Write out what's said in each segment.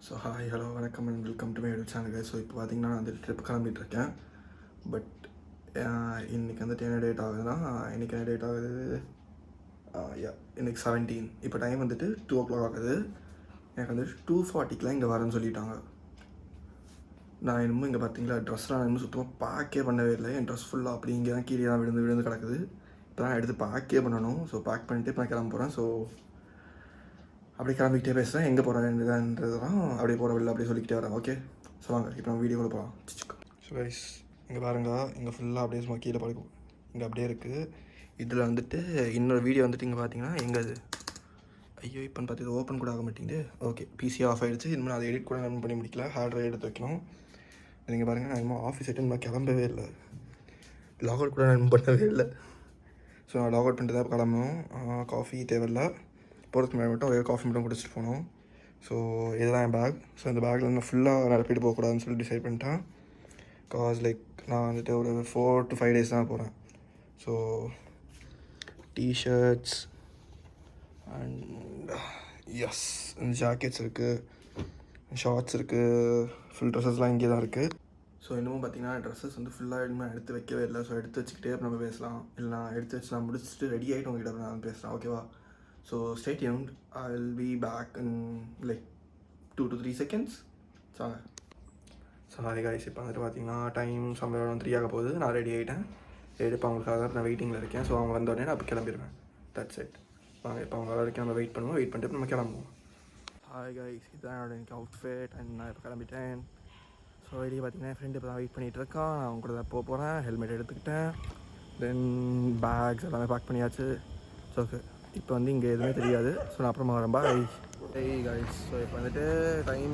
So hi hello வணக்கம் and welcome to my YouTube channel. So இப்போ பார்த்தீங்கன்னா நான் வந்து ட்ரிப் கிளம்பிட்டுருக்கேன். பட் இன்றைக்கி வந்துட்டு என்ன டேட் ஆகுதுன்னா இன்றைக்கி என்ன டேட் ஆகுது இன்றைக்கி 17. இப்போ டைம் வந்துட்டு 2 o'clock ஆகுது. எனக்கு வந்துட்டு 2:40 இங்கே வரேன்னு சொல்லிட்டாங்க. நான் இன்னமும் இங்கே பார்த்தீங்களா ட்ரெஸ்லாம் நான் இன்னும் சுத்தமாக பேக்கே பண்ணவே இல்லை. என் ட்ரெஸ் ஃபுல்லாக அப்படி இங்கே தான் கீழே தான் விழுந்து கிடக்குது. இப்போ தான் எடுத்து பேக்கே பண்ணணும். ஸோ பேக் பண்ணிட்டு இப்போ நான் கிளம்ப போகிறேன். ஸோ அப்படியே கிளம்பிக்கிட்டே பேசுகிறேன். எங்கே போகிறேன்றதுதான் அப்படியே போகிறவில்லை அப்படியே சொல்லிக்கிட்டே வரேன். ஓகே ஸோ வாங்க இப்போ நம்ம வீடியோவில் போகலாம். ஸோ கைஸ் இங்கே பாருங்க, இங்கே ஃபுல்லாக அப்படியே சும்மா கீழே பழக்கும் இங்கே அப்படியே இருக்குது. இதில் வந்துட்டு இன்னொரு வீடியோ வந்துட்டு இங்கே பார்த்தீங்கன்னா எங்கே அது ஐயோ இப்போன்னு பார்த்து இது ஓப்பன் கூட ஆக மாட்டேங்குது. ஓகே பிசி ஆஃப் ஆகிடுச்சு. இனிமேல் அதை எடிட் கூட ரன் பண்ணி முடிக்கல. ஹார்ட் ட்ரைவ் எடுத்து வைக்கணும். நீங்கள் பாருங்கள், நான் இன்னும் ஆஃபீஸ் ஐட்டம் நான் கிளம்பவே இல்லை. லாக் அவுட் கூட ரன் பண்ணவே இல்லை. ஸோ நான் லாக் அவுட் பண்ணிட்டு தான் கிளம்பணும். காஃபி தேவையில்லை. போகிறதுக்கு முன்னாடி மட்டும் ஒரே காஃபி மட்டும் குடிச்சிட்டு போனோம். ஸோ இதுதான் என் பேக். ஸோ இந்த பேக்கில் நான் ஃபுல்லாக நிரப்பிட்டு போகக்கூடாதுன்னு சொல்லி டிசைட் பண்ணிட்டேன். காஸ் லைக் நான் வந்துட்டு ஒரு 4 to 5 days தான் போகிறேன். ஸோ டிஷர்ட்ஸ் அண்ட் எஸ் இந்த ஜாக்கெட்ஸ் இருக்குது, ஷார்ட்ஸ் இருக்குது, ஃபுல் ட்ரெஸ்ஸஸ்லாம் இங்கே தான் இருக்குது. ஸோ இன்னமும் பார்த்தீங்கன்னா ட்ரெஸ்ஸஸ் வந்து ஃபுல்லாக இன்னும் எடுத்து வைக்கவே இல்லை. ஸோ எடுத்து வச்சுக்கிட்டே நம்ம பேசலாம். இல்லை நான் எடுத்து வச்சு நான் முடிச்சுட்டு ரெடி ஆகிட்டு உங்ககிட்ட நான் பேசுகிறேன். ஓகேவா? So stay tuned. I'll be back in like 2 to 3 seconds. So hi guys, இப்போ வந்துட்டு பார்த்தீங்கன்னா டைம் சம்பளம் 3 ஆக போகுது. நான் ரெடி ஆகிட்டேன். எடுப்பு அவங்களுக்காக நான் வெயிட்டிங்கில் இருக்கேன். ஸோ அவங்க வந்தோடனே நான் இப்போ கிளம்பிடுவேன். That's it. வாங்க இப்போ அவங்க வரைக்கும் நம்ம வெயிட் பண்ணுவோம். வெயிட் பண்ணிட்டு நம்ம கிளம்புவோம். ஹாய் காய்ஸ், இதுதான் என்னோட எனக்கு அவுட்ஃபிட் அண்ட் நான் இப்போ கிளம்பிட்டேன். ஸோ வெளியே பார்த்தீங்கன்னா என் ஃப்ரெண்டு இப்போ தான் வெயிட் பண்ணிகிட்டு இருக்கான். நான் அவங்க கூட தான் போக போகிறேன். ஹெல்மெட் எடுத்துக்கிட்டேன். தென் பேக்ஸ் எல்லாமே பேக் பண்ணியாச்சு. ஸோ ஓகே இப்போ வந்து இங்கே எதுவுமே தெரியாது. ஸோ நான் அப்புறமா வரேன். Bye guys. ஸோ இப்போ வந்துட்டு டைம்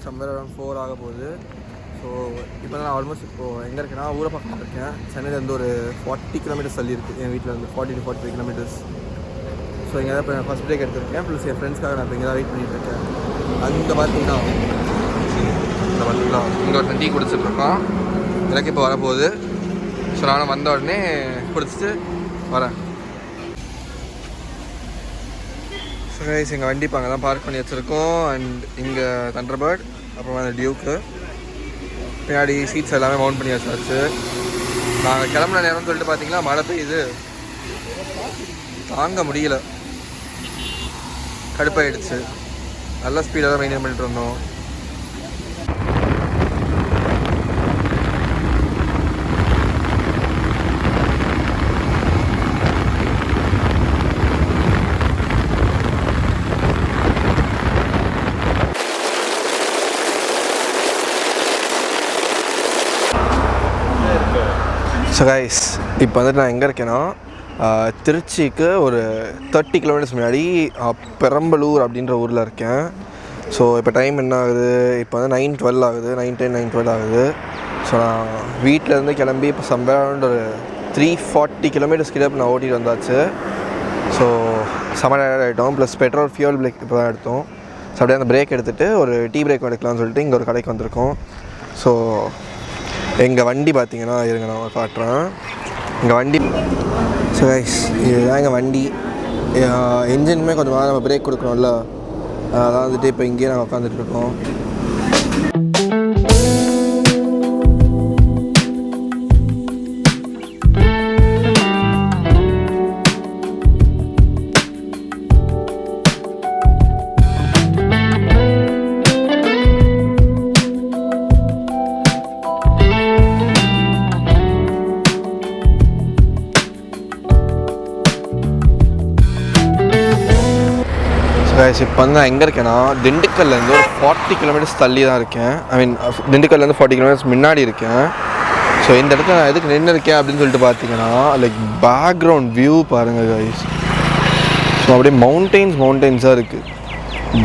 சம்வேர் அரௌண்ட் 4 ஆக போகுது. ஸோ இப்போ நான் ஆல்மோஸ்ட் இப்போது எங்கே இருக்கேன்னா ஊரை பக்கம் இருக்கேன். சென்னையிலேருந்து ஒரு 40 kilometers தள்ளி இருக்குது என் வீட்டில் இருந்து. 40 to 45 kilometers. ஸோ இங்கே தான் இப்போ நான் ஃபஸ்ட் பிரேக் எடுத்துருக்கேன். ப்ளஸ் என் ஃப்ரெண்ட்ஸ்க்காக நான் இப்போ இங்கே தான் வெயிட் பண்ணிகிட்டு இருக்கேன். அங்கே பார்த்தீங்கன்னா இங்கே ஒரு டீ குடிச்சிட்ருக்கோம். எனக்கு இப்போ வரப்போகுது. ஸோ நானும் வந்த உடனே குடிச்சிட்டு வரேன். ஸோ கைஸ் எங்கள் வண்டி இப்போ அங்கே தான் பார்க் பண்ணி வச்சுருக்கோம். அண்ட் இங்கே தண்டர்பர்ட், அப்புறமா அந்த டியூக்கு, பின்னாடி சீட்ஸ் எல்லாமே மவுண்ட் பண்ணி வச்சாச்சு. நாங்கள் கிளம்புன நேரம்னு சொல்லிட்டு பார்த்தீங்கன்னா மழை பெய்யுது. தாங்க முடியல, கடுப்பாயிடுச்சு. நல்ல ஸ்பீடாக தான் மெயின்டைன் பண்ணிட்டு இருந்தோம். ஸோ கைஸ் இப்போ வந்துட்டு நான் எங்கே இருக்கேன்னா திருச்சிக்கு ஒரு 30 kilometers முன்னாடி பெரம்பலூர் அப்படின்ற ஊரில் இருக்கேன். ஸோ இப்போ டைம் என்ன ஆகுது? இப்போ வந்து 9:12 ஆகுது. 9:10 9:12 ஆகுது. ஸோ நான் வீட்டிலேருந்து கிளம்பி இப்போ சம்பளம் ஒரு 340 kilometers கிட்ட நான் ஓட்டிகிட்டு வந்தாச்சு. ஸோ செம டயர்ட் ஆகிட்டோம். ப்ளஸ் பெட்ரோல் ஃபியூல் பிரேக் இப்போ தான் எடுத்தோம். ஸோ அப்படியே அந்த பிரேக் எடுத்துகிட்டு ஒரு டீ பிரேக் எடுக்கலாம்னு சொல்லிட்டு இங்கே ஒரு கடைக்கு வந்திருக்கோம். ஸோ எங்கள் வண்டி பார்த்தீங்கன்னா இருங்க நான் காட்டுறேன். எங்கள் வண்டி ஸோ கைஸ் இதுதான் எங்கள் வண்டி. என்ஜினுமே கொஞ்சம் நம்ம பிரேக் கொடுக்கணும்ல, அதான் வந்துட்டு இப்போ இங்கேயே நாங்கள் உட்காந்துட்டு இருக்கோம். இப்போ வந்து நான் எங்கே இருக்கேன்னா திண்டுக்கல்லேருந்து ஒரு 40 kilometers தள்ளி தான் இருக்கேன். ஐ மீன் திண்டுக்கல்லேருந்து 40 kilometers முன்னாடி இருக்கேன். ஸோ இந்த இடத்துல நான் எதுக்கு நின்று இருக்கேன் அப்படின்னு சொல்லிட்டு பார்த்தீங்கன்னா லைக் பேக்ரவுண்ட் வியூ பாருங்கள் கைஸ். ஸோ அப்படியே மவுண்டெயின்ஸாக இருக்குது,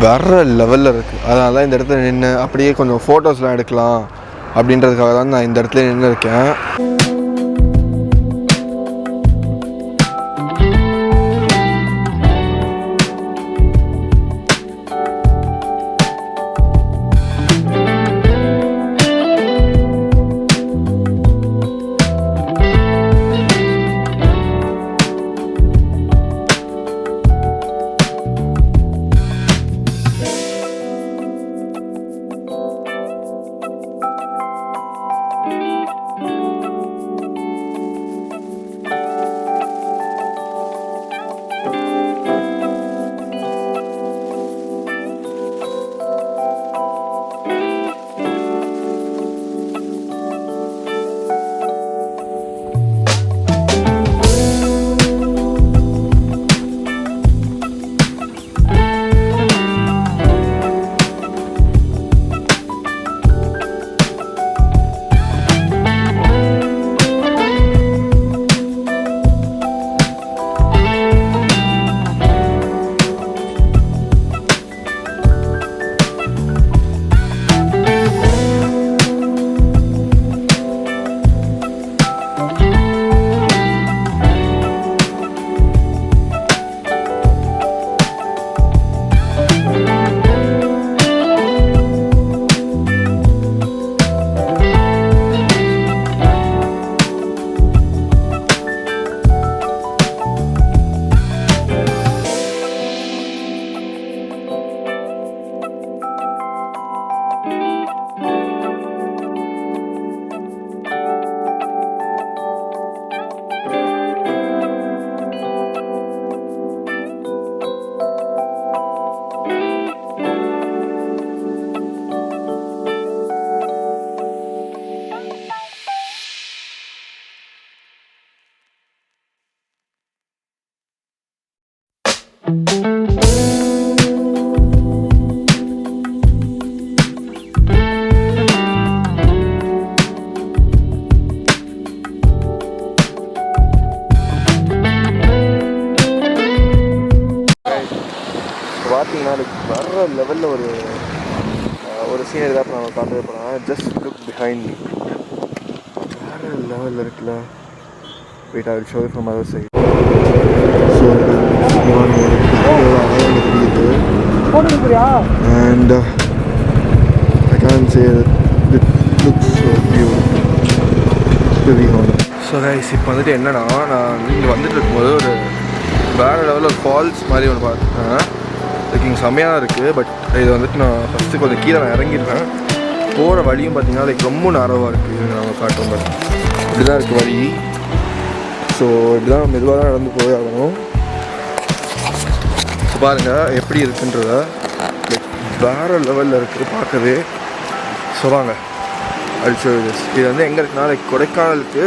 வேறு லெவலில் இருக்குது. அதனால தான் இந்த இடத்துல நின்று அப்படியே கொஞ்சம் ஃபோட்டோஸ்லாம் எடுக்கலாம் அப்படின்றதுக்காக தான் நான் இந்த இடத்துல நின்று இருக்கேன். லெவலில் ஒரு சீன் எதாவது நான் காட்டவே போகிறேன். Just look behind me. வேறு லெவலில் இருக்குல்ல. Wait I will show from other side. So and I can't say that it looks so beautiful, to be honest. So guys இப்போ வந்துட்டு என்னன்னா, நான் இங்கே வந்துட்டு இருக்கும்போது ஒரு வேறு லெவலில் ஒரு ஃபால்ஸ் மாதிரி ஒன்று பார்த்தேன். இதுக்கு இங்கே செம்மையாக இருக்குது. பட் இது வந்துட்டு நான் ஃபஸ்ட்டு கொஞ்சம் கீழே நான் இறங்கியிருக்கேன். போகிற வழியும் பார்த்தீங்கன்னா லைக் ரொம்ப நேரவாக இருக்குது. இது நம்ம காட்டும் பட் இப்படி தான் இருக்குது வழி. ஸோ இப்படி தான் மெதுவாக தான் நடந்து போய் ஆகணும். ஸோ பாருங்கள் எப்படி இருக்குன்றத. லைக் வேறு லெவலில் இருக்குது பார்க்கவே. சொல்லுவாங்க அடிச்சோஸ். இது வந்து எங்கே இருக்குன்னா லைக் கொடைக்கானலுக்கு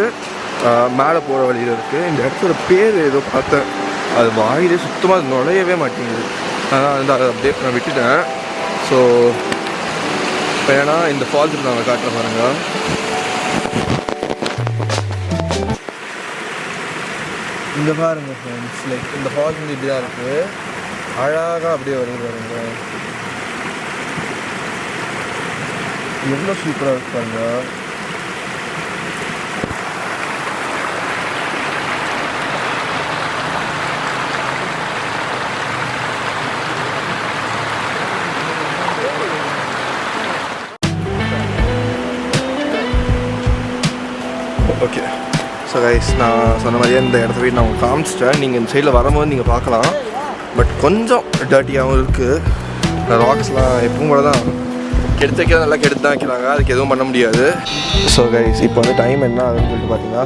மேலே போகிற வழியில் இருக்குது. இந்த இடத்தோட பேர் ஏதோ பார்த்தேன், அது வாயிலே சுத்தமாக அது நுழையவே மாட்டேங்குது. அதனால் வந்து அதை அப்படியே நான் விட்டுட்டேன். ஸோ இப்போ ஏன்னா இந்த ஃபால்ஸுக்கு நாங்கள் காட்டுற பாருங்க. இந்த பாருங்க ஃப்ரெண்ட்ஸ், லைக் இந்த ஃபால்ஸ் வந்து இப்படி தான் இருக்குது. அழகாக அப்படியே வருது பாருங்க. எவ்வளோ சூப்பராக இருக்கு பாருங்க. ஓகே ஸோ கைஸ், நான் சொன்ன மாதிரியே இந்த இடத்த போய் நான் காமிச்சிட்டேன். நீங்கள் இந்த சைடில் வரும்போது நீங்கள் பார்க்கலாம். பட் கொஞ்சம் டர்ட்டியாகவும் இருக்குது. ராக்ஸ்லாம் எப்பவும் கூட தான் கெடுத்து வைக்கிறது, நல்லா கெடுத்து தான் வைக்கிறாங்க. அதுக்கு எதுவும் பண்ண முடியாது. ஸோ கைஸ் இப்போ வந்து டைம் என்ன ஆகுதுன்னு சொல்லிட்டு பார்த்தீங்கன்னா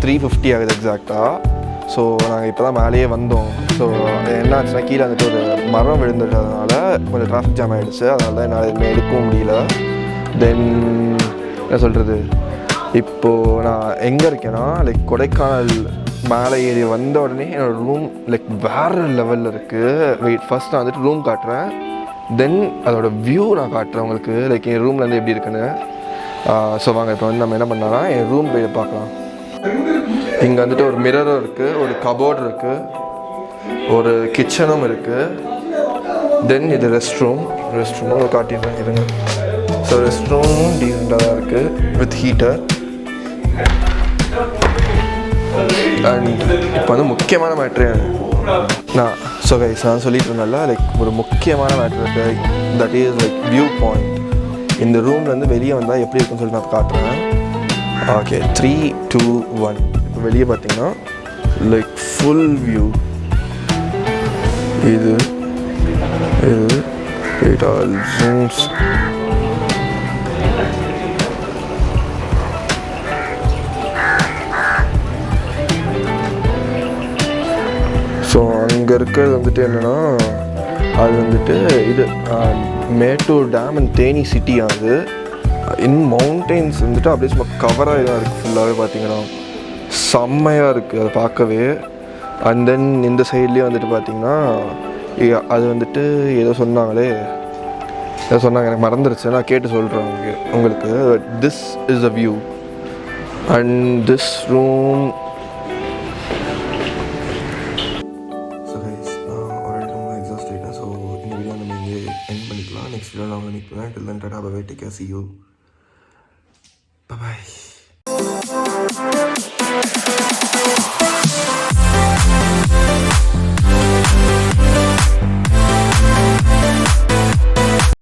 3:50 ஆகுது எக்ஸாக்டாக. ஸோ நாங்கள் இப்போ தான் மேலேயே வந்தோம். ஸோ என்ன ஆச்சுன்னா கீழே வந்துட்டு ஒரு மரம் விழுந்துட்டதுனால கொஞ்சம் டிராஃபிக் ஜாம் ஆகிடுச்சு. அதனால தான் என்னால் எதுவுமே எடுக்கவும் முடியல. தென் என்ன சொல்கிறது, இப்போது நான் எங்கே இருக்கேன்னா லைக் கொடைக்கானல் மேலே ஏறி வந்த உடனே என்னோடய ரூம் லைக் வேறு லெவலில் இருக்குது. வெயிட் ஃபஸ்ட் நான் வந்துட்டு ரூம் காட்டுறேன். தென் அதோடய வியூ நான் காட்டுறேன் உங்களுக்கு, லைக் என் ரூம்லேருந்து எப்படி இருக்குன்னு. ஸோ வாங்க இப்போ வந்து நம்ம என்ன பண்ணலாம்னா என் ரூம் போய் பார்க்கலாம். இங்கே வந்துட்டு ஒரு மிரரும் இருக்குது, ஒரு கபோர்டு இருக்குது, ஒரு கிச்சனும் இருக்குது. தென் இது ரெஸ்ட் ரூமும் காட்டிடுறேன் இருங்க. ஸோ ரெஸ்ட் ரூமும் டீசெண்டாக தான் இருக்குது வித் ஹீட்டர். அண்ட் இப்போ வந்து முக்கியமான மேட்ரு நான் நான் சொல்லிட்டு இருந்தேன்ல, லைக் ஒரு முக்கியமான மேட்ரு இருக்குது. That is like view point. இந்த ரூம்லேருந்து வெளியே வந்தால் எப்படி இருக்குன்னு சொல்லி நான் காட்டுறேன். ஓகே 3, 2, 1. இப்போ வெளியே பார்த்தீங்கன்னா லைக் ஃபுல் வியூ. இது இட் ஆல் ஜூம்ஸ். ஸோ அங்கே இருக்கிறது வந்துட்டு என்னென்னா, அது வந்துட்டு இது Mettur dam and Theni city. அது இன் மவுண்டெயின்ஸ் வந்துட்டு அப்படியே சும்மா கவராக இதாக இருக்குது. ஃபுல்லாகவே பார்த்தீங்கன்னா செம்மையாக இருக்குது அதை பார்க்கவே. அண்ட் தென் இந்த சைட்லேயே வந்துட்டு பார்த்தீங்கன்னா அது வந்துட்டு ஏதோ சொன்னாங்க, எனக்கு மறந்துருச்சு. நான் கேட்டு சொல்கிறேன் உங்களுக்கு. This is a view and this room. Next video நான் உங்களை மீட் பண்ணுவேன். Till then, tata, bye bye, take care, see you, bye bye.